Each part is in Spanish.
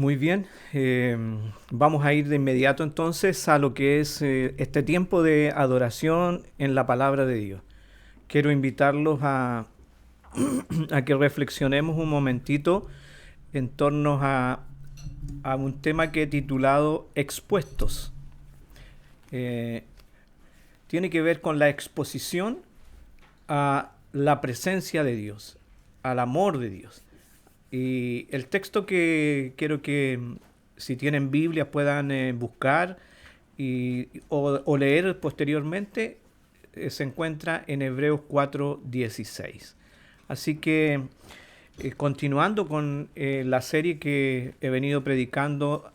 Muy bien, vamos a ir de inmediato entonces a lo que es este tiempo de adoración en la palabra de Dios. Quiero invitarlos a que reflexionemos un momentito en torno a un tema que he titulado Expuestos. Eh, Tiene que ver con la exposición a la presencia de Dios, al amor de Dios. Y el texto que quiero que, si tienen Biblia, puedan buscar o leer posteriormente, se encuentra en Hebreos 4:16. Así que, continuando con la serie que he venido predicando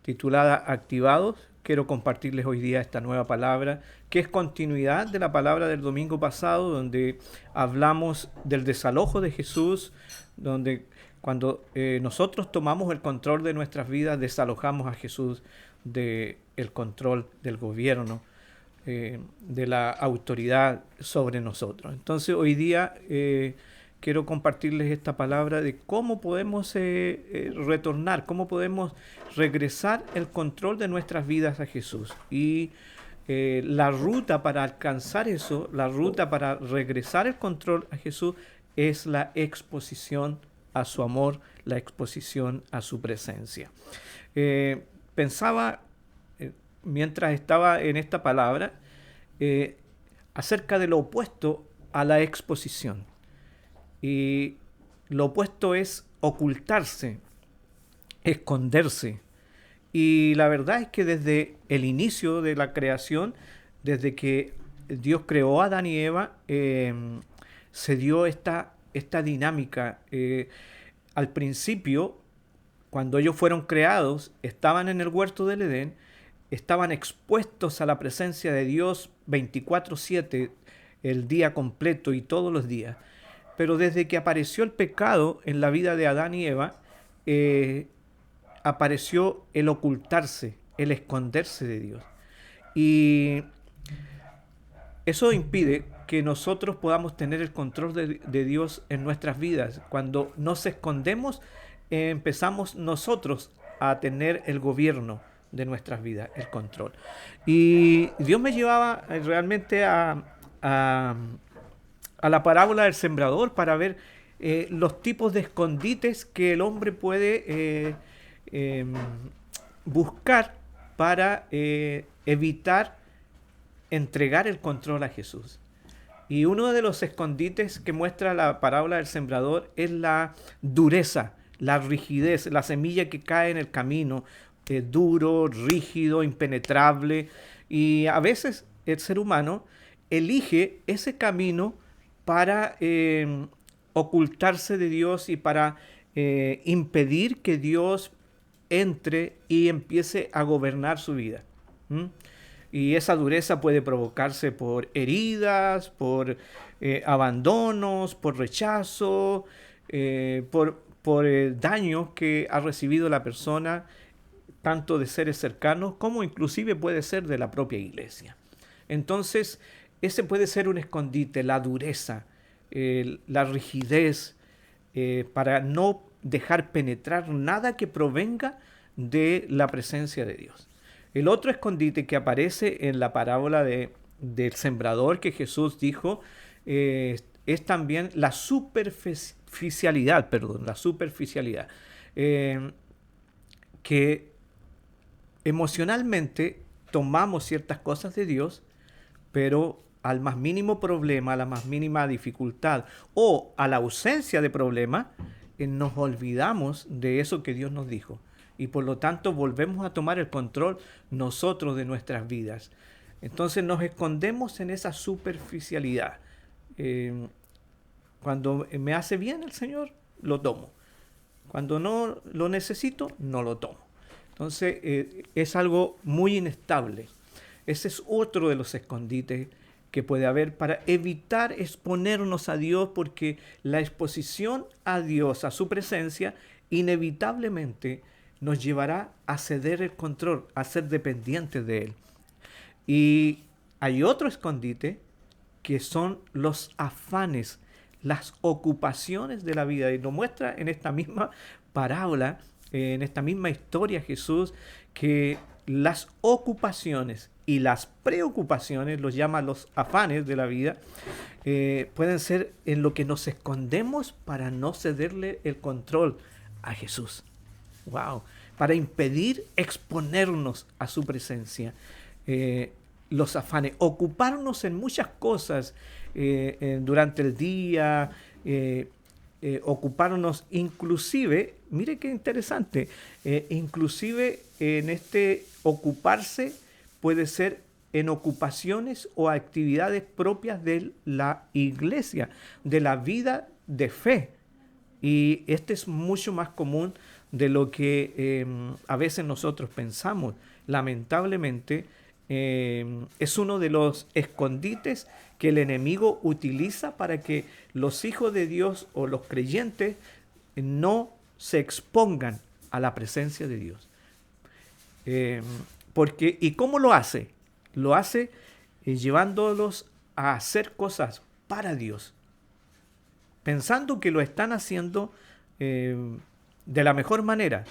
titulada Activados, quiero compartirles hoy día esta nueva palabra, que es continuidad de la palabra del domingo pasado, donde hablamos del desalojo de Jesús, donde cuando nosotros tomamos el control de nuestras vidas, desalojamos a Jesús del control del gobierno, de la autoridad sobre nosotros. Entonces hoy día quiero compartirles esta palabra de cómo podemos retornar, cómo podemos regresar el control de nuestras vidas a Jesús. Y la ruta para alcanzar eso, la ruta para regresar el control a Jesús es la exposición a su amor, la exposición a su presencia. Pensaba, mientras estaba en esta palabra, eh, acerca de lo opuesto a la exposición. Y lo opuesto es ocultarse, esconderse. Y la verdad es que desde el inicio de la creación, desde que Dios creó a Adán y Eva, se dio esta dinámica. Al principio, cuando ellos fueron creados, estaban en el huerto del Edén, estaban expuestos a la presencia de Dios 24/7, el día completo y todos los días. Pero desde que apareció el pecado en la vida de Adán y Eva, apareció el ocultarse, el esconderse de Dios. Y eso impide que nosotros podamos tener el control de Dios en nuestras vidas. Cuando nos escondemos, empezamos nosotros a tener el gobierno de nuestras vidas, el control. Y Dios me llevaba realmente a la parábola del sembrador para ver los tipos de escondites que el hombre puede eh, buscar para evitar entregar el control a Jesús. Y uno de los escondites que muestra la parábola del sembrador es la dureza, la rigidez, la semilla que cae en el camino, duro, rígido, impenetrable. Y a veces el ser humano elige ese camino para ocultarse de Dios y para impedir que Dios entre y empiece a gobernar su vida. ¿Mm? Y esa dureza puede provocarse por heridas, por abandonos, por rechazo, por daños que ha recibido la persona, tanto de seres cercanos como inclusive puede ser de la propia iglesia. Entonces, ese puede ser un escondite, la dureza, la rigidez, para no dejar penetrar nada que provenga de la presencia de Dios. El otro escondite que aparece en la parábola del sembrador que Jesús dijo es también la superficialidad, que emocionalmente tomamos ciertas cosas de Dios, pero al más mínimo problema, a la más mínima dificultad o a la ausencia de problema, nos olvidamos de eso que Dios nos dijo. Y por lo tanto volvemos a tomar el control nosotros de nuestras vidas. Entonces nos escondemos en esa superficialidad. Cuando me hace bien el Señor, lo tomo. Cuando no lo necesito, no lo tomo. Entonces es algo muy inestable. Ese es otro de los escondites que puede haber para evitar exponernos a Dios, porque la exposición a Dios, a su presencia, inevitablemente nos llevará a ceder el control, a ser dependientes de Él. Y hay otro escondite que son los afanes, las ocupaciones de la vida. Y lo muestra en esta misma parábola en esta misma historia Jesús que las ocupaciones y las preocupaciones, los llama los afanes de la vida, pueden ser en lo que nos escondemos para no cederle el control a Jesús. ¡Wow! Para impedir exponernos a su presencia. Los afanes, ocuparnos en muchas cosas durante el día, ocuparnos inclusive, mire qué interesante, inclusive en este ocuparse puede ser en ocupaciones o actividades propias de la iglesia, de la vida de fe. Y este es mucho más común de lo que a veces nosotros pensamos. Lamentablemente, es uno de los escondites que el enemigo utiliza para que los hijos de Dios o los creyentes no se expongan a la presencia de Dios. ¿Y cómo lo hace? Lo hace llevándolos a hacer cosas para Dios, pensando que lo están haciendo de la mejor manera.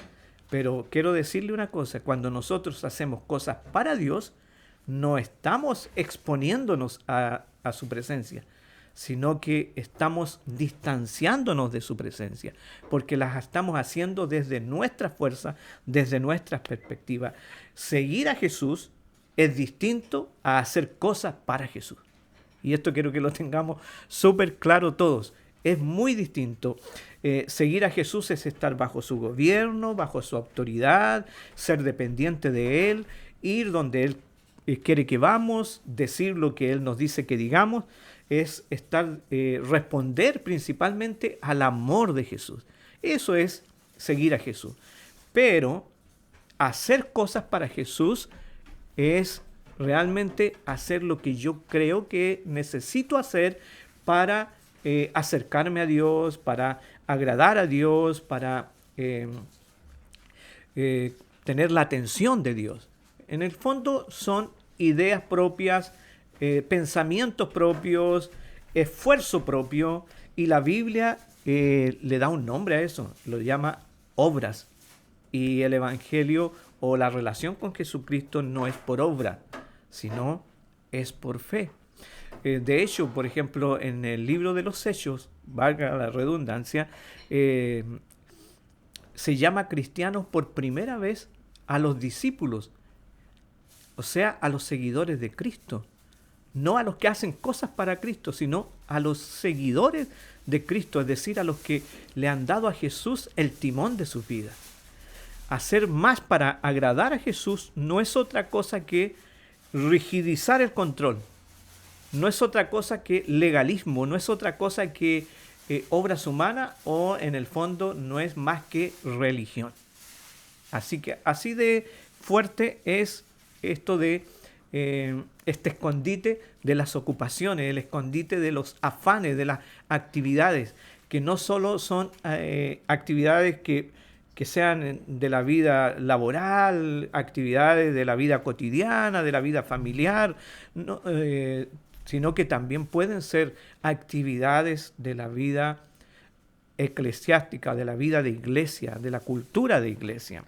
Pero quiero decirle una cosa, cuando nosotros hacemos cosas para Dios, no estamos exponiéndonos a su presencia, sino que estamos distanciándonos de su presencia, porque las estamos haciendo desde nuestra fuerza, desde nuestras perspectivas. Seguir a Jesús es distinto a hacer cosas para Jesús. Y esto quiero que lo tengamos súper claro todos. Es muy distinto. Seguir a Jesús es estar bajo su gobierno, bajo su autoridad, ser dependiente de Él, ir donde Él quiere que vamos, decir lo que Él nos dice que digamos, es responder principalmente al amor de Jesús. Eso es seguir a Jesús. Pero hacer cosas para Jesús es realmente hacer lo que yo creo que necesito hacer para acercarme a Dios, para agradar a Dios, para tener la atención de Dios. En el fondo son ideas propias, pensamientos propios, esfuerzo propio, y la Biblia le da un nombre a eso, lo llama obras. Y el Evangelio o la relación con Jesucristo no es por obra, sino es por fe. De hecho, por ejemplo, en el libro de los Hechos, valga la redundancia, se llama cristianos por primera vez a los discípulos, o sea, a los seguidores de Cristo. No a los que hacen cosas para Cristo, sino a los seguidores de Cristo, es decir, a los que le han dado a Jesús el timón de sus vidas. Hacer más para agradar a Jesús no es otra cosa que rigidizar el control. No es otra cosa que legalismo, no es otra cosa que obras humanas, o en el fondo no es más que religión. Así que así de fuerte es esto de este escondite de las ocupaciones, el escondite de los afanes, de las actividades, que no solo son actividades que sean de la vida laboral, actividades de la vida cotidiana, de la vida familiar, no, sino que también pueden ser actividades de la vida eclesiástica, de la vida de iglesia, de la cultura de iglesia.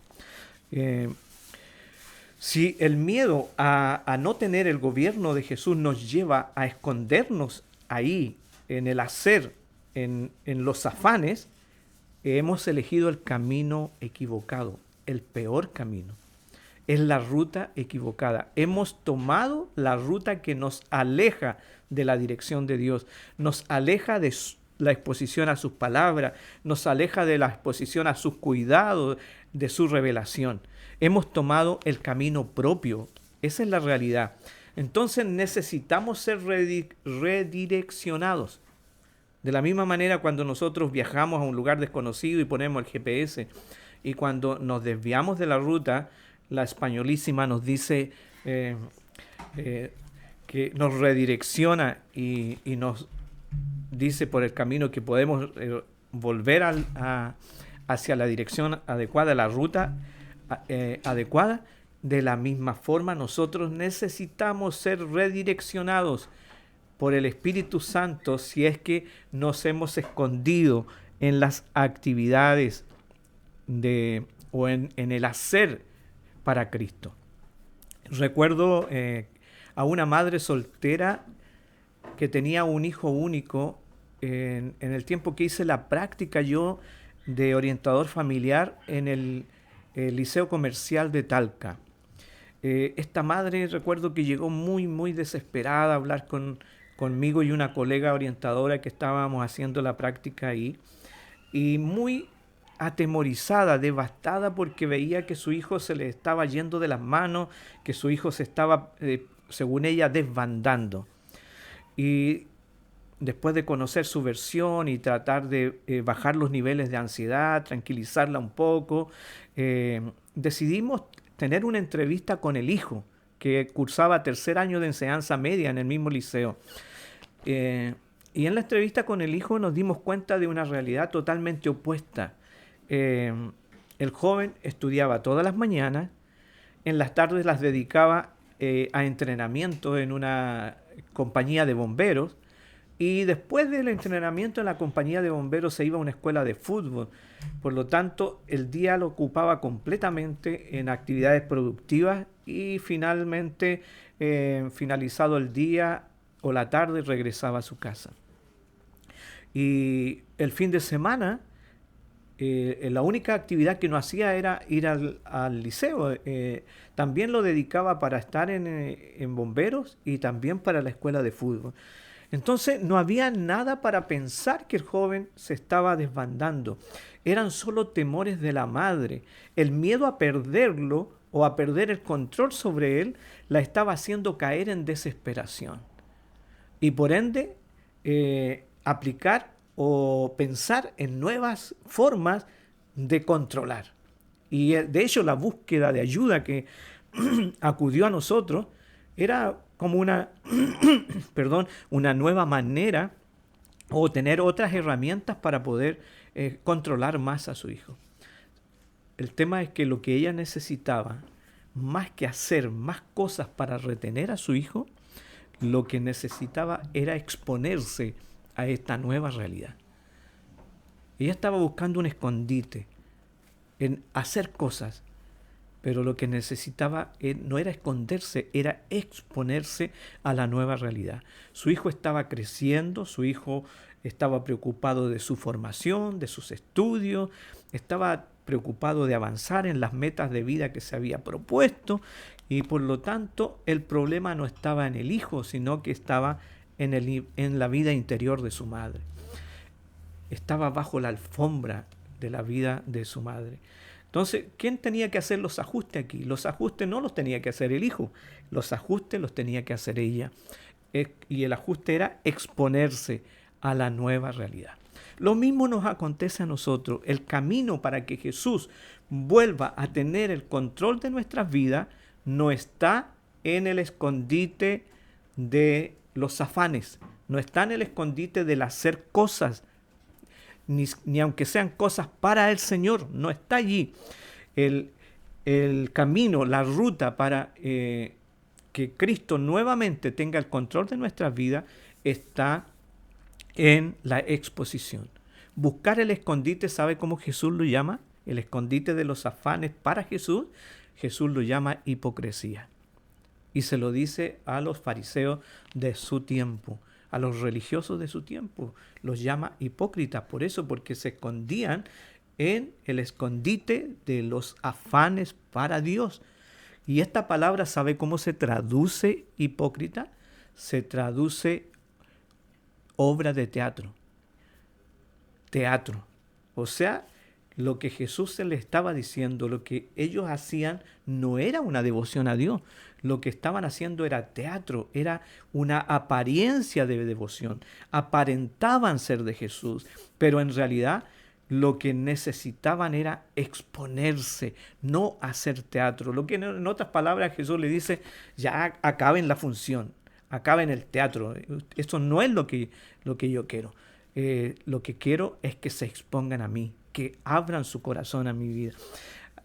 Si el miedo a no tener el gobierno de Jesús nos lleva a escondernos ahí, en el hacer, en los afanes, hemos elegido el camino equivocado, el peor camino. Es la ruta equivocada. Hemos tomado la ruta que nos aleja de la dirección de Dios, nos aleja de la exposición a sus palabras, nos aleja de la exposición a sus cuidados, de su revelación. Hemos tomado el camino propio. Esa es la realidad. Entonces necesitamos ser redireccionados. De la misma manera, cuando nosotros viajamos a un lugar desconocido y ponemos el GPS, y cuando nos desviamos de la ruta, la españolísima nos dice que nos redirecciona y nos dice por el camino que podemos volver hacia la dirección adecuada, la ruta adecuada. De la misma forma, nosotros necesitamos ser redireccionados por el Espíritu Santo si es que nos hemos escondido en las actividades o en el hacer para Cristo. Recuerdo a una madre soltera que tenía un hijo único en el tiempo que hice la práctica yo de orientador familiar en el Liceo Comercial de Talca. Esta madre recuerdo que llegó muy desesperada a hablar conmigo y una colega orientadora que estábamos haciendo la práctica ahí, y muy atemorizada, devastada, porque veía que su hijo se le estaba yendo de las manos, que su hijo se estaba, según ella, desbandando. Y después de conocer su versión y tratar de bajar los niveles de ansiedad, tranquilizarla un poco, decidimos tener una entrevista con el hijo, que cursaba tercer año de enseñanza media en el mismo liceo. Y en la entrevista con el hijo nos dimos cuenta de una realidad totalmente opuesta. El joven estudiaba todas las mañanas, en las tardes las dedicaba a entrenamiento en una compañía de bomberos, y después del entrenamiento en la compañía de bomberos se iba a una escuela de fútbol. Por lo tanto, el día lo ocupaba completamente en actividades productivas y finalmente, finalizado el día o la tarde, regresaba a su casa. Y el fin de semana, la única actividad que no hacía era ir al liceo. También lo dedicaba para estar en bomberos y también para la escuela de fútbol. Entonces no había nada para pensar que el joven se estaba desbandando. Eran solo temores de la madre. El miedo a perderlo o a perder el control sobre él la estaba haciendo caer en desesperación. Y por ende, aplicar o pensar en nuevas formas de controlar. Y de hecho la búsqueda de ayuda que acudió a nosotros era como una, perdón, una nueva manera o tener otras herramientas para poder controlar más a su hijo. El tema es que lo que ella necesitaba, más que hacer más cosas para retener a su hijo, lo que necesitaba era exponerse a esta nueva realidad. Ella estaba buscando un escondite en hacer cosas, pero lo que necesitaba no era esconderse, era exponerse a la nueva realidad. Su hijo estaba creciendo, su hijo estaba preocupado de su formación, de sus estudios, estaba preocupado de avanzar en las metas de vida que se había propuesto, y por lo tanto el problema no estaba en el hijo, sino que estaba en la vida interior de su madre. Estaba bajo la alfombra de la vida de su madre. Entonces, ¿quién tenía que hacer los ajustes aquí? Los ajustes no los tenía que hacer el hijo, los ajustes los tenía que hacer ella. Y el ajuste era exponerse a la nueva realidad. Lo mismo nos acontece a nosotros. El camino para que Jesús vuelva a tener el control de nuestras vidas no está en el escondite de los afanes, no está en el escondite del hacer cosas, ni aunque sean cosas para el Señor, no está allí. El camino, la ruta para que Cristo nuevamente tenga el control de nuestras vidas está en la exposición. Buscar el escondite, ¿sabe cómo Jesús lo llama? El escondite de los afanes para Jesús, Jesús lo llama hipocresía. Y se lo dice a los fariseos de su tiempo, a los religiosos de su tiempo. Los llama hipócritas, por eso, porque se escondían en el escondite de los afanes para Dios. Y esta palabra, ¿sabe cómo se traduce hipócrita? Se traduce obra de teatro. Teatro. O sea, lo que Jesús se le estaba diciendo, lo que ellos hacían no era una devoción a Dios. Lo que estaban haciendo era teatro, era una apariencia de devoción. Aparentaban ser de Jesús, pero en realidad lo que necesitaban era exponerse, no hacer teatro. Lo que en otras palabras Jesús le dice, ya acaben la función, acaben el teatro. Eso no es lo que yo quiero. Lo que quiero es que se expongan a mí, que abran su corazón a mi vida.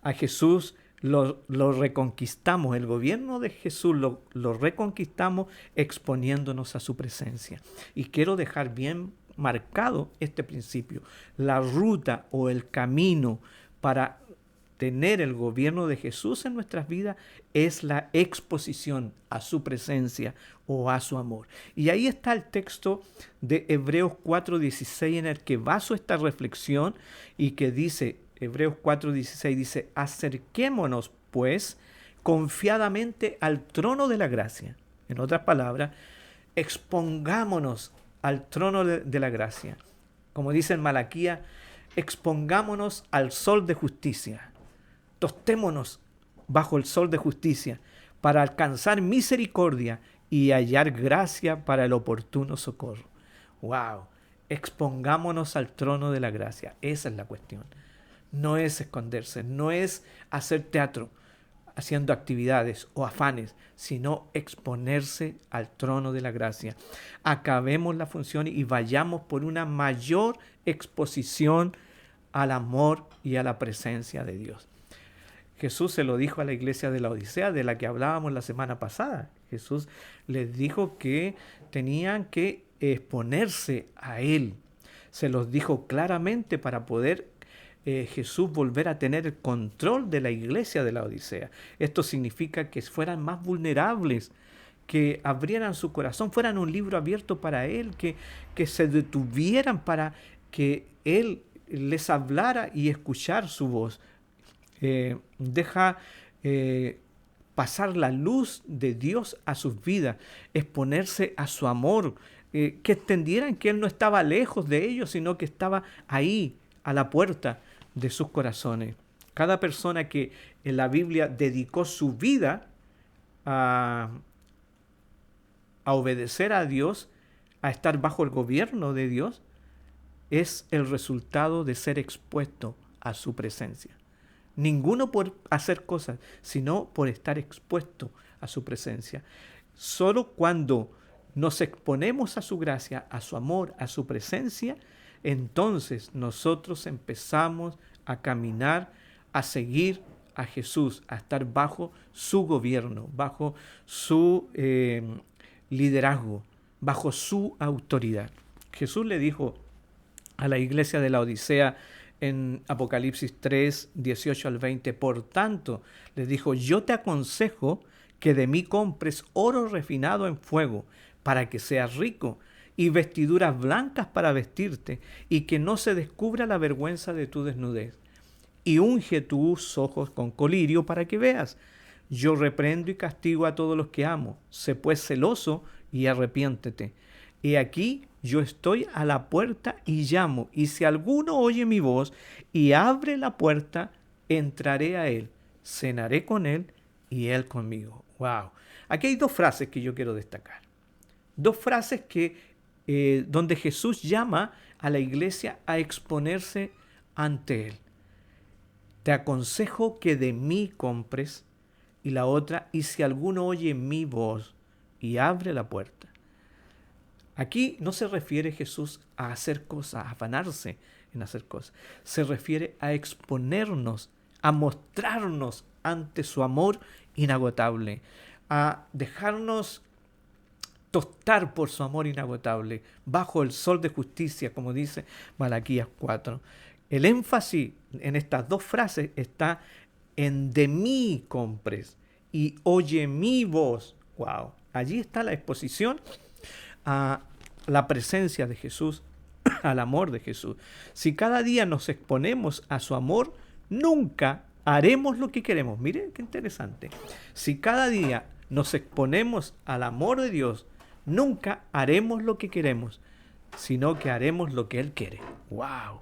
A Jesús lo reconquistamos, el gobierno de Jesús lo reconquistamos exponiéndonos a su presencia. Y quiero dejar bien marcado este principio. La ruta o el camino para tener el gobierno de Jesús en nuestras vidas es la exposición a su presencia o a su amor. Y ahí está el texto de Hebreos 4:16 en el que baso esta reflexión y que dice, Hebreos 4:16 dice, acerquémonos pues confiadamente al trono de la gracia. En otras palabras, expongámonos al trono de la gracia. Como dice en Malaquías, expongámonos al sol de justicia. Tostémonos bajo el sol de justicia para alcanzar misericordia y hallar gracia para el oportuno socorro. ¡Wow! Expongámonos al trono de la gracia. Esa es la cuestión. No es esconderse, no es hacer teatro haciendo actividades o afanes, sino exponerse al trono de la gracia. Acabemos la función y vayamos por una mayor exposición al amor y a la presencia de Dios. Jesús se lo dijo a la iglesia de la Odisea, de la que hablábamos la semana pasada. Jesús les dijo que tenían que exponerse a Él. Se los dijo claramente para poder Jesús volver a tener el control de la iglesia de la Odisea. Esto significa que fueran más vulnerables, que abrieran su corazón, fueran un libro abierto para Él, que se detuvieran para que Él les hablara y escuchar su voz. Deja pasar la luz de Dios a sus vidas, exponerse a su amor, que entendieran que Él no estaba lejos de ellos, sino que estaba ahí, a la puerta de sus corazones. Cada persona que en la Biblia dedicó su vida a obedecer a Dios, a estar bajo el gobierno de Dios, es el resultado de ser expuesto a su presencia. Ninguno por hacer cosas, sino por estar expuesto a su presencia. Solo cuando nos exponemos a su gracia, a su amor, a su presencia, entonces nosotros empezamos a caminar, a seguir a Jesús, a estar bajo su gobierno, bajo su liderazgo, bajo su autoridad. Jesús le dijo a la iglesia de la Odisea en Apocalipsis 3, 18 al 20, por tanto, les dijo, yo te aconsejo que de mí compres oro refinado en fuego, para que seas rico, y vestiduras blancas para vestirte, y que no se descubra la vergüenza de tu desnudez. Y unge tus ojos con colirio para que veas. Yo reprendo y castigo a todos los que amo. Sé pues celoso y arrepiéntete. He aquí, yo estoy a la puerta y llamo, y si alguno oye mi voz y abre la puerta, entraré a él, cenaré con él y él conmigo. ¡Wow! Aquí hay dos frases que yo quiero destacar. Dos frases donde Jesús llama a la iglesia a exponerse ante Él. Te aconsejo que de mí compres, y la otra, y si alguno oye mi voz y abre la puerta. Aquí no se refiere Jesús a hacer cosas, a afanarse en hacer cosas. Se refiere a exponernos, a mostrarnos ante su amor inagotable, a dejarnos tostar por su amor inagotable, bajo el sol de justicia, como dice Malaquías 4. El énfasis en estas dos frases está en de mí compres y oye mi voz. Wow. Allí está la exposición a la presencia de Jesús, al amor de Jesús. Si cada día nos exponemos a su amor, nunca haremos lo que queremos. Miren qué interesante. Si cada día nos exponemos al amor de Dios, nunca haremos lo que queremos, sino que haremos lo que Él quiere. ¡Wow!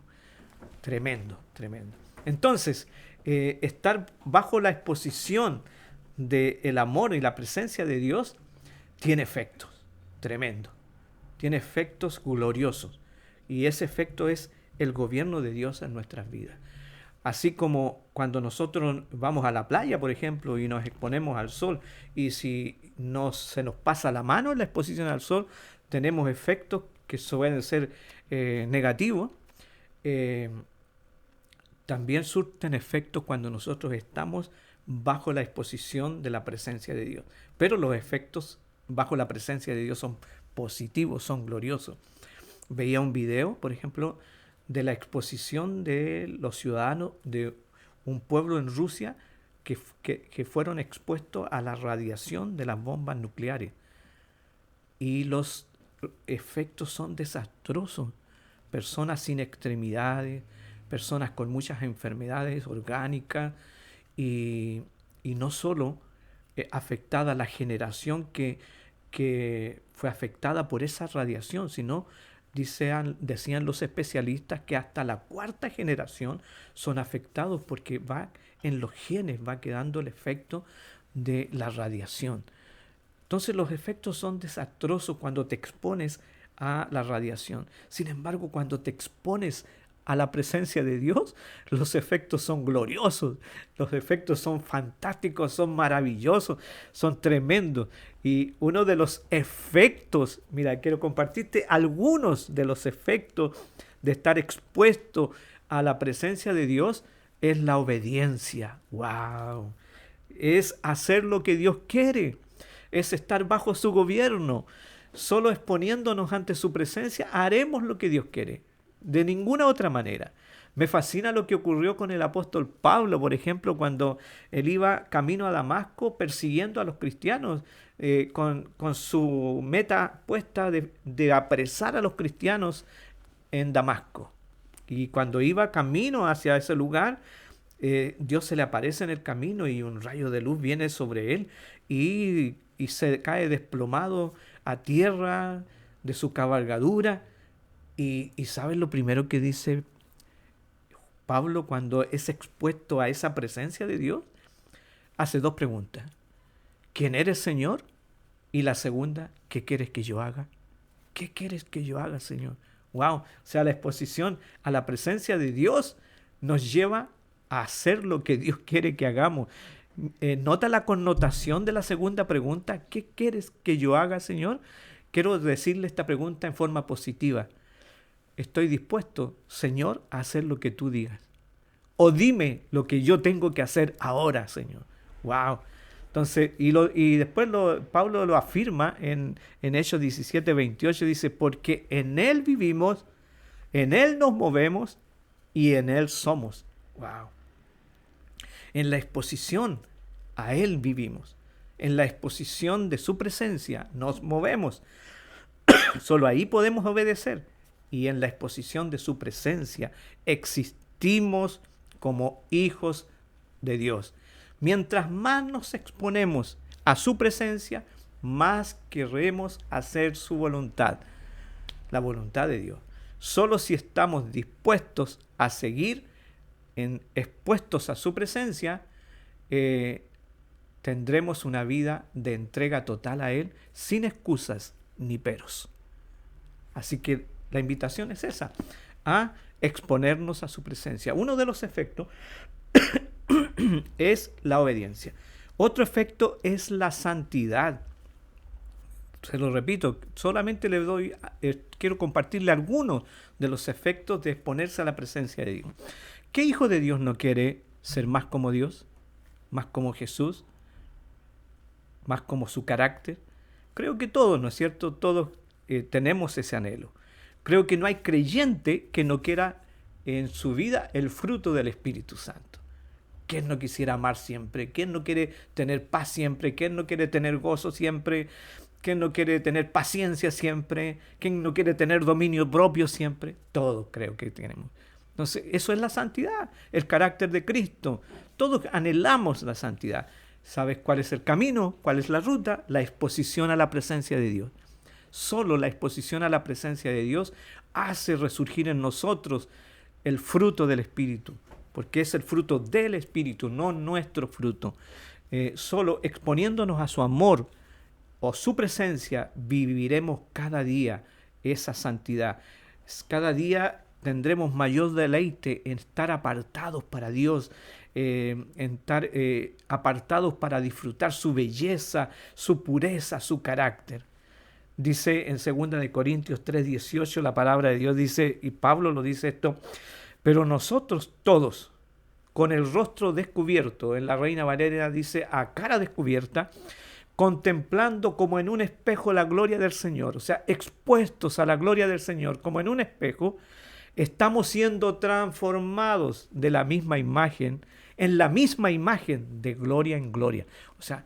Tremendo, tremendo. Entonces, estar bajo la exposición del amor y la presencia de Dios tiene efectos tremendos. Tiene efectos gloriosos. Y ese efecto es el gobierno de Dios en nuestras vidas. Así como cuando nosotros vamos a la playa, por ejemplo, y nos exponemos al sol, y si se nos pasa la mano en la exposición al sol, tenemos efectos que suelen ser negativos. También surten efectos cuando nosotros estamos bajo la exposición de la presencia de Dios. Pero los efectos bajo la presencia de Dios son positivos, son gloriosos. Veía un video, por ejemplo, de la exposición de los ciudadanos de un pueblo en Rusia que fueron expuestos a la radiación de las bombas nucleares. Y los efectos son desastrosos. Personas sin extremidades, personas con muchas enfermedades orgánicas y no solo afectada la generación que fue afectada por esa radiación, sino decían los especialistas que hasta la cuarta generación son afectados porque va en los genes, va quedando el efecto de la radiación. Entonces los efectos son desastrosos cuando te expones a la radiación. Sin embargo, cuando te expones a la presencia de Dios, los efectos son gloriosos, los efectos son fantásticos, son maravillosos, son tremendos. Y uno de los efectos, mira, quiero compartirte algunos de los efectos de estar expuesto a la presencia de Dios, es la obediencia. ¡Wow! Es hacer lo que Dios quiere, es estar bajo su gobierno. Solo exponiéndonos ante su presencia haremos lo que Dios quiere. De ninguna otra manera. Me fascina lo que ocurrió con el apóstol Pablo, por ejemplo, cuando él iba camino a Damasco persiguiendo a los cristianos, con su meta puesta de apresar a los cristianos en Damasco. Y cuando iba camino hacia ese lugar, Dios se le aparece en el camino y un rayo de luz viene sobre él y se cae desplomado a tierra de su cabalgadura. Y ¿sabes lo primero que dice Pablo cuando es expuesto a esa presencia de Dios? Hace dos preguntas. ¿Quién eres, Señor? Y la segunda, ¿qué quieres que yo haga? ¿Qué quieres que yo haga, Señor? Wow, o sea, la exposición a la presencia de Dios nos lleva a hacer lo que Dios quiere que hagamos. Nota la connotación de la segunda pregunta. ¿Qué quieres que yo haga, Señor? Quiero decirle esta pregunta en forma positiva. Estoy dispuesto, Señor, a hacer lo que tú digas. O dime lo que yo tengo que hacer ahora, Señor. ¡Wow! Entonces, y después Pablo lo afirma en Hechos 17:28, dice, porque en Él vivimos, en Él nos movemos y en Él somos. ¡Wow! En la exposición a Él vivimos. En la exposición de su presencia nos movemos. Solo ahí podemos obedecer. Y en la exposición de su presencia existimos como hijos de Dios. Mientras más nos exponemos a su presencia, más queremos hacer su voluntad, la voluntad de Dios. Solo si estamos dispuestos a seguir expuestos a su presencia, tendremos una vida de entrega total a Él, sin excusas ni peros. Así que la invitación es esa, a exponernos a su presencia. Uno de los efectos es la obediencia. Otro efecto es la santidad. Se lo repito, solamente quiero compartirle algunos de los efectos de exponerse a la presencia de Dios. ¿Qué hijo de Dios no quiere ser más como Dios? ¿Más como Jesús? ¿Más como su carácter? Creo que todos, ¿no es cierto? Todos tenemos ese anhelo. Creo que no hay creyente que no quiera en su vida el fruto del Espíritu Santo. ¿Quién no quisiera amar siempre? ¿Quién no quiere tener paz siempre? ¿Quién no quiere tener gozo siempre? ¿Quién no quiere tener paciencia siempre? ¿Quién no quiere tener dominio propio siempre? Todos creo que tenemos. Entonces, eso es la santidad, el carácter de Cristo. Todos anhelamos la santidad. ¿Sabes cuál es el camino? ¿Cuál es la ruta? La exposición a la presencia de Dios. Solo la exposición a la presencia de Dios hace resurgir en nosotros el fruto del Espíritu, porque es el fruto del Espíritu, no nuestro fruto. Solo exponiéndonos a su amor o su presencia, viviremos cada día esa santidad. Cada día tendremos mayor deleite en estar apartados para Dios, en estar apartados para disfrutar su belleza, su pureza, su carácter. Dice en 2 Corintios 3:18, la palabra de Dios dice, y Pablo lo dice esto, pero nosotros todos, con el rostro descubierto, en la Reina Valera dice, a cara descubierta, contemplando como en un espejo la gloria del Señor, o sea, expuestos a la gloria del Señor, como en un espejo, estamos siendo transformados de la misma imagen en la misma imagen de gloria en gloria. O sea,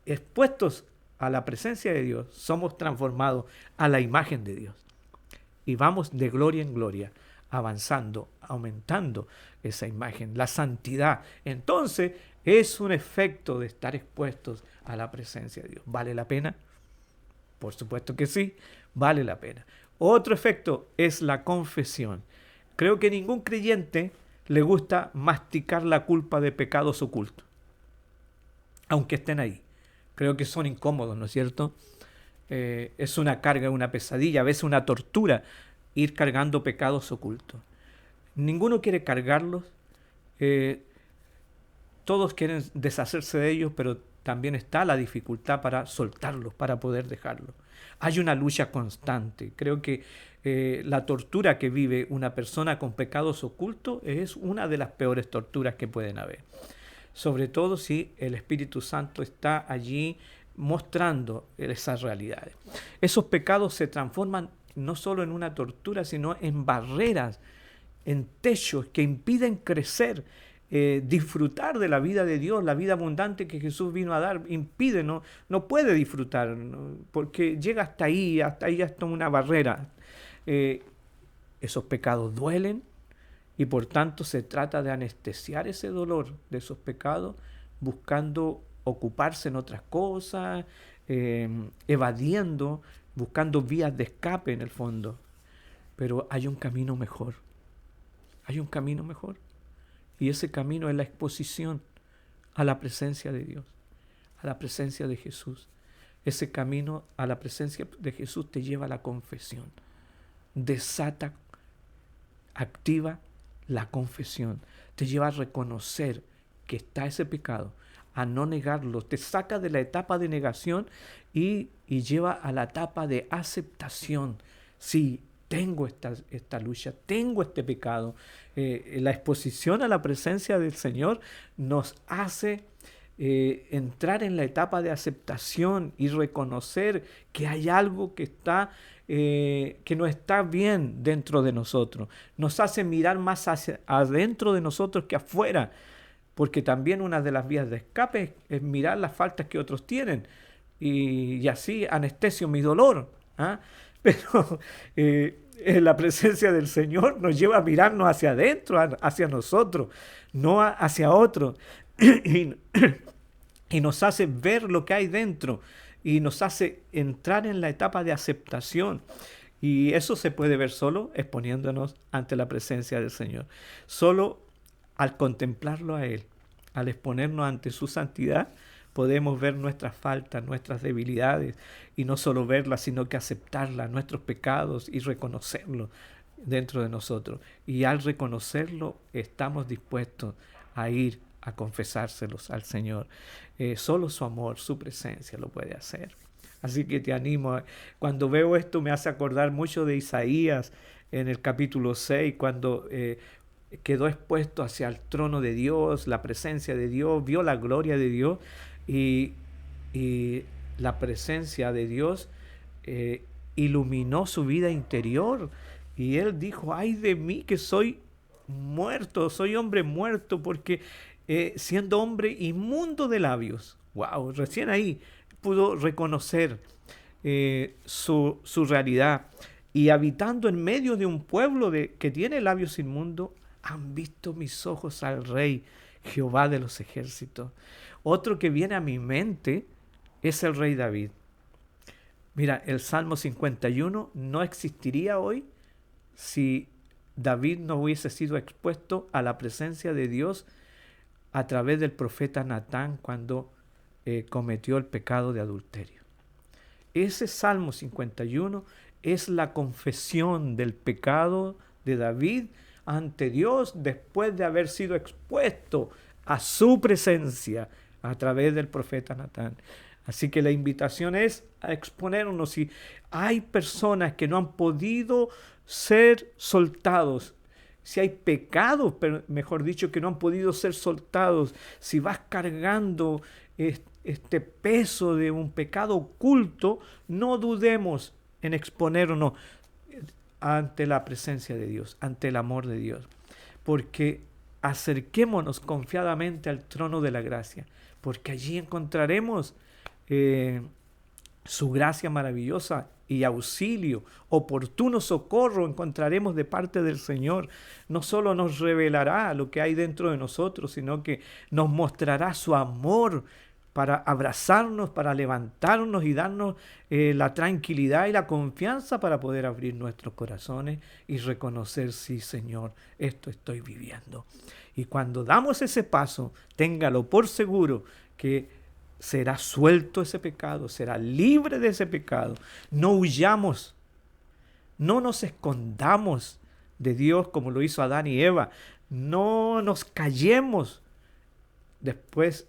expuestos a la presencia de Dios, somos transformados a la imagen de Dios. Y vamos de gloria en gloria, avanzando, aumentando esa imagen, la santidad. Entonces, es un efecto de estar expuestos a la presencia de Dios. ¿Vale la pena? Por supuesto que sí, vale la pena. Otro efecto es la confesión. Creo que a ningún creyente le gusta masticar la culpa de pecados ocultos, aunque estén ahí. Creo que son incómodos, ¿no es cierto? Es una carga, una pesadilla, a veces una tortura ir cargando pecados ocultos. Ninguno quiere cargarlos. Todos quieren deshacerse de ellos, pero también está la dificultad para soltarlos, para poder dejarlos. Hay una lucha constante. Creo que la tortura que vive una persona con pecados ocultos es una de las peores torturas que pueden haber. Sobre todo si el Espíritu Santo está allí mostrando esas realidades. Esos pecados se transforman no solo en una tortura, sino en barreras, en techos que impiden crecer, disfrutar de la vida de Dios, la vida abundante que Jesús vino a dar, impide, no puede disfrutar, ¿no? Porque llega hasta ahí hasta una barrera. Esos pecados duelen y por tanto se trata de anestesiar ese dolor de esos pecados, buscando ocuparse en otras cosas, evadiendo, buscando vías de escape en el fondo. Pero hay un camino mejor. Hay un camino mejor. Y ese camino es la exposición a la presencia de Dios, a la presencia de Jesús. Ese camino a la presencia de Jesús te lleva a la confesión. Desata, activa la confesión. Te lleva a reconocer que está ese pecado, a no negarlo. Te saca de la etapa de negación y lleva a la etapa de aceptación. Sí, tengo esta lucha, tengo este pecado. La exposición a la presencia del Señor nos hace entrar en la etapa de aceptación y reconocer que hay algo que está que no está bien dentro de nosotros. Nos hace mirar más hacia adentro de nosotros que afuera, porque también una de las vías de escape es mirar las faltas que otros tienen y así anestesio mi dolor. ¿Ah? Pero la presencia del Señor nos lleva a mirarnos hacia adentro, hacia nosotros, no hacia otros. Y nos hace ver lo que hay dentro y nos hace entrar en la etapa de aceptación. Y eso se puede ver solo exponiéndonos ante la presencia del Señor. Solo al contemplarlo a Él, al exponernos ante su santidad, podemos ver nuestras faltas, nuestras debilidades, y no solo verlas, sino que aceptarlas, nuestros pecados, y reconocerlos dentro de nosotros. Y al reconocerlo, estamos dispuestos a ir a confesárselos al Señor. Solo su amor, su presencia lo puede hacer. Así que te animo. Cuando veo esto me hace acordar mucho de Isaías en el capítulo 6, cuando quedó expuesto hacia el trono de Dios, la presencia de Dios, vio la gloria de Dios y la presencia de Dios iluminó su vida interior. Y él dijo, ay de mí que soy muerto, soy hombre muerto, porque siendo hombre inmundo de labios. Wow, recién ahí pudo reconocer su realidad. Y habitando en medio de un pueblo que tiene labios inmundos, han visto mis ojos al Rey, Jehová de los ejércitos. Otro que viene a mi mente es el rey David. Mira, el Salmo 51 no existiría hoy si David no hubiese sido expuesto a la presencia de Dios a través del profeta Natán cuando cometió el pecado de adulterio. Ese Salmo 51 es la confesión del pecado de David ante Dios después de haber sido expuesto a su presencia a través del profeta Natán. Así que la invitación es a exponernos. Si hay personas que no han podido ser soltados, si hay pecados, pero mejor dicho, que no han podido ser soltados, si vas cargando este peso de un pecado oculto, no dudemos en exponernos ante la presencia de Dios, ante el amor de Dios, porque acerquémonos confiadamente al trono de la gracia, porque allí encontraremos su gracia maravillosa y auxilio, oportuno socorro encontraremos de parte del Señor. No solo nos revelará lo que hay dentro de nosotros, sino que nos mostrará su amor para abrazarnos, para levantarnos y darnos la tranquilidad y la confianza para poder abrir nuestros corazones y reconocer, sí, Señor, esto estoy viviendo. Y cuando damos ese paso, téngalo por seguro que será suelto ese pecado, será libre de ese pecado. No huyamos, no nos escondamos de Dios como lo hizo Adán y Eva. No nos callemos después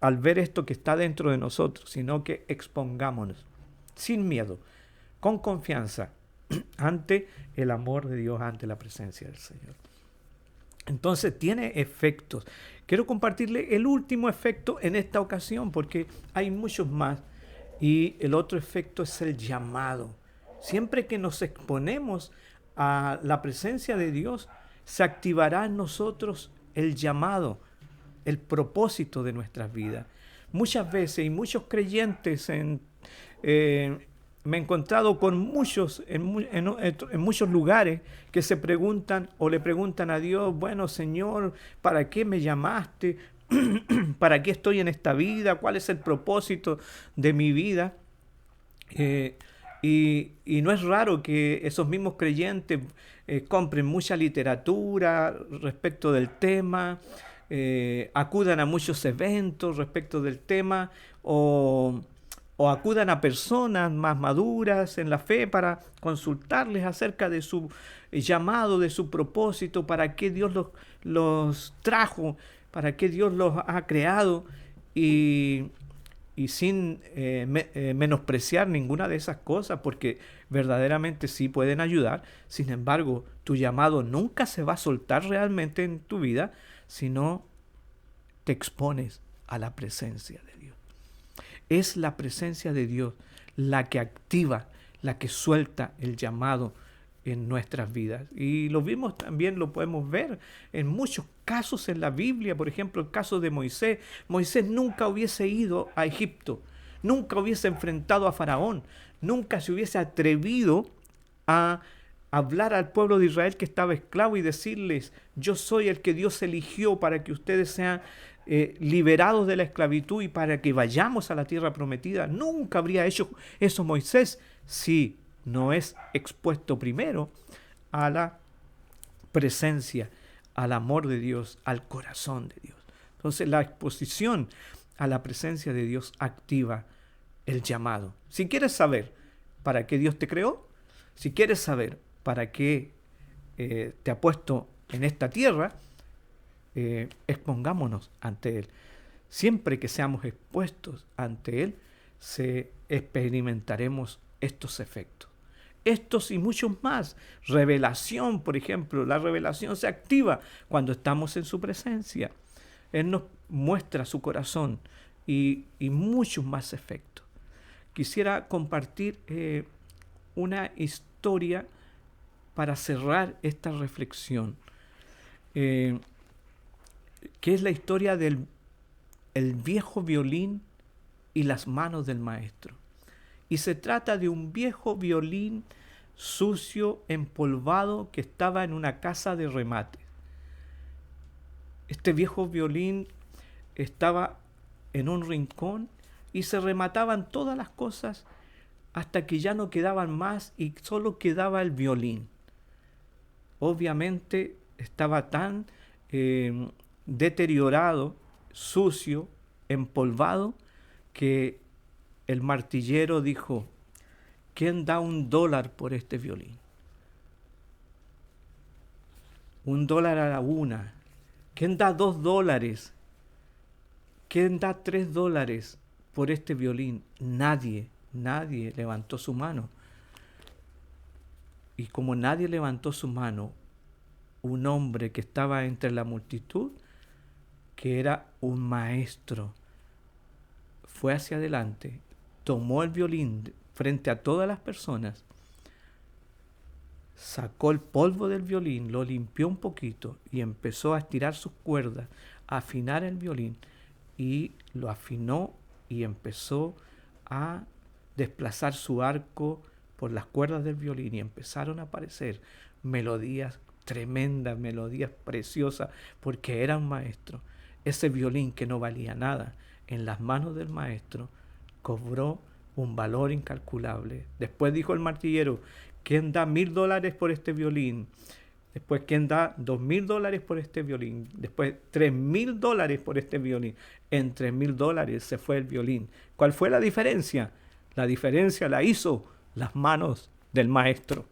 al ver esto que está dentro de nosotros, sino que expongámonos sin miedo, con confianza, ante el amor de Dios, ante la presencia del Señor. Entonces tiene efectos. Quiero compartirle el último efecto en esta ocasión, porque hay muchos más. Y el otro efecto es el llamado. Siempre que nos exponemos a la presencia de Dios, se activará en nosotros el llamado, el propósito de nuestras vidas. Muchas veces, y muchos creyentes me he encontrado con muchos en muchos lugares que se preguntan o le preguntan a Dios, bueno, Señor, ¿para qué me llamaste? ¿Para qué estoy en esta vida? ¿Cuál es el propósito de mi vida? Y no es raro que esos mismos creyentes compren mucha literatura respecto del tema, acudan a muchos eventos respecto del tema, o acudan a personas más maduras en la fe para consultarles acerca de su llamado, de su propósito, para qué Dios los trajo, para qué Dios los ha creado, y sin menospreciar ninguna de esas cosas, porque verdaderamente sí pueden ayudar. Sin embargo, tu llamado nunca se va a soltar realmente en tu vida si no te expones a la presencia de Dios. Es la presencia de Dios la que activa, la que suelta el llamado en nuestras vidas. Y lo vimos también, lo podemos ver en muchos casos en la Biblia. Por ejemplo, el caso de Moisés. Moisés nunca hubiese ido a Egipto, nunca hubiese enfrentado a Faraón, nunca se hubiese atrevido a hablar al pueblo de Israel que estaba esclavo y decirles, yo soy el que Dios eligió para que ustedes sean liberados de la esclavitud y para que vayamos a la tierra prometida. Nunca habría hecho eso Moisés si no es expuesto primero a la presencia, al amor de Dios, al corazón de Dios. Entonces la exposición a la presencia de Dios activa el llamado. Si quieres saber para qué Dios te creó, si quieres saber para qué te ha puesto en esta tierra, expongámonos ante Él. Siempre que seamos expuestos ante Él, experimentaremos estos efectos. Estos y muchos más. Revelación, por ejemplo. La revelación se activa cuando estamos en su presencia. Él nos muestra su corazón y muchos más efectos. Quisiera compartir una historia para cerrar esta reflexión, que es la historia del viejo violín y las manos del maestro. Y se trata de un viejo violín sucio, empolvado, que estaba en una casa de remate. Este viejo violín estaba en un rincón y se remataban todas las cosas hasta que ya no quedaban más y solo quedaba el violín. Obviamente estaba tan deteriorado, sucio, empolvado, que el martillero dijo, ¿quién da $1 por este violín? $1 a la una. ¿Quién da $2? ¿Quién da $3 por este violín? Nadie levantó su mano. Y como nadie levantó su mano, un hombre que estaba entre la multitud, que era un maestro, fue hacia adelante, tomó el violín frente a todas las personas sacó el polvo del violín, lo limpió un poquito y empezó a estirar sus cuerdas, a afinar el violín y lo afinó y empezó a desplazar su arco por las cuerdas del violín y empezaron a aparecer melodías tremendas, melodías preciosas, porque era un maestro. Ese violín que no valía nada, en las manos del maestro, cobró un valor incalculable. Después dijo el martillero, ¿quién da $1,000 por este violín? Después, ¿quién da $2,000 por este violín? Después, $3,000 por este violín. En $3,000 se fue el violín. ¿Cuál fue la diferencia? La diferencia la hizo las manos del maestro.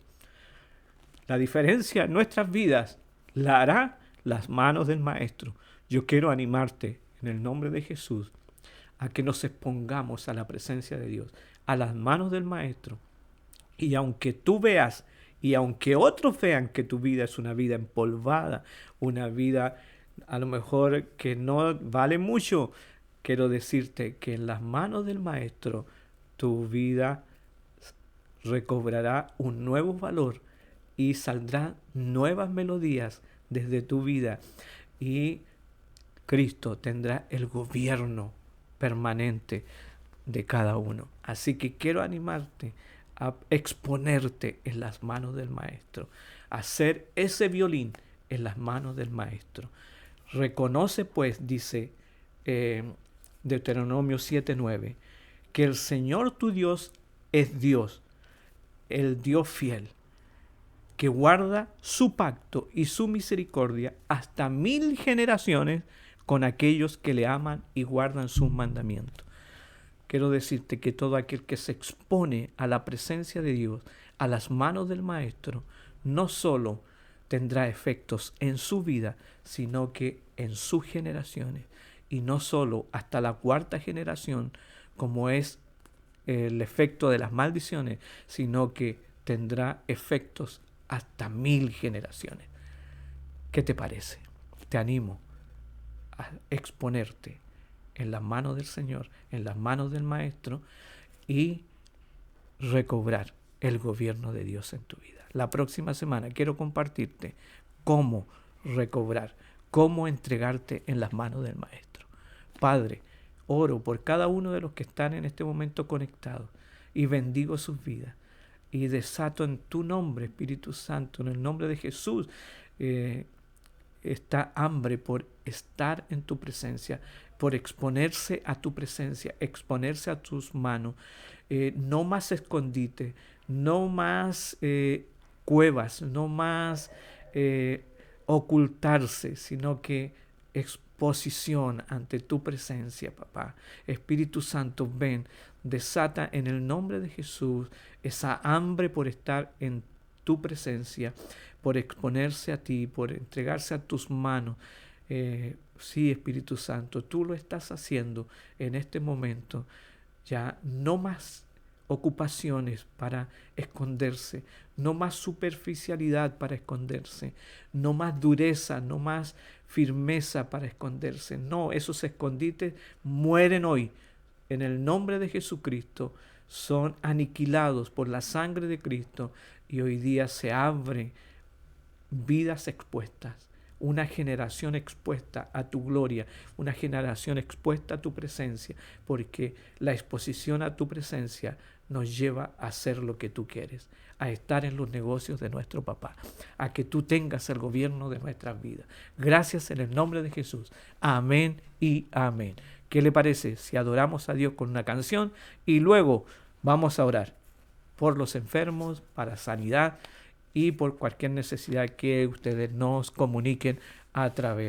La diferencia en nuestras vidas la hará las manos del maestro. Yo quiero animarte en el nombre de Jesús a que nos expongamos a la presencia de Dios, a las manos del maestro. Y aunque tú veas y aunque otros vean que tu vida es una vida empolvada, una vida a lo mejor que no vale mucho, quiero decirte que en las manos del maestro tu vida recobrará un nuevo valor y saldrán nuevas melodías desde tu vida y Cristo tendrá el gobierno permanente de cada uno. Así que quiero animarte a exponerte en las manos del maestro, a ser ese violín en las manos del maestro. Reconoce pues, dice Deuteronomio 7:9, que el Señor tu Dios es Dios, el Dios fiel, que guarda su pacto y su misericordia hasta 1000 generaciones con aquellos que le aman y guardan sus mandamientos. Quiero decirte que todo aquel que se expone a la presencia de Dios, a las manos del Maestro, no solo tendrá efectos en su vida, sino que en sus generaciones. Y no solo hasta la 4ª generación, como es el efecto de las maldiciones, sino que tendrá efectos hasta 1000 generaciones. ¿Qué te parece? Te animo a exponerte en las manos del Señor, en las manos del Maestro y recobrar el gobierno de Dios en tu vida. La próxima semana quiero compartirte cómo recobrar, cómo entregarte en las manos del Maestro. Padre, oro por cada uno de los que están en este momento conectados y bendigo sus vidas. Y desato en tu nombre, Espíritu Santo, en el nombre de Jesús, esta hambre por estar en tu presencia, por exponerse a tu presencia, exponerse a tus manos. No más escondite, no más cuevas, no más ocultarse, sino que exposición ante tu presencia, papá. Espíritu Santo, ven, desata en el nombre de Jesús esa hambre por estar en tu presencia, por exponerse a ti, por entregarse a tus manos. Sí, Espíritu Santo, tú lo estás haciendo en este momento. Ya no más ocupaciones para esconderse, no más superficialidad para esconderse, no más dureza, no más firmeza para esconderse. No, esos escondites mueren hoy. En el nombre de Jesucristo son aniquilados por la sangre de Cristo y hoy día se abren vidas expuestas, una generación expuesta a tu gloria, una generación expuesta a tu presencia, porque la exposición a tu presencia nos lleva a hacer lo que tú quieres, a estar en los negocios de nuestro papá, a que tú tengas el gobierno de nuestras vidas. Gracias en el nombre de Jesús. Amén y amén. ¿Qué le parece si adoramos a Dios con una canción y luego vamos a orar por los enfermos, para sanidad y por cualquier necesidad que ustedes nos comuniquen a través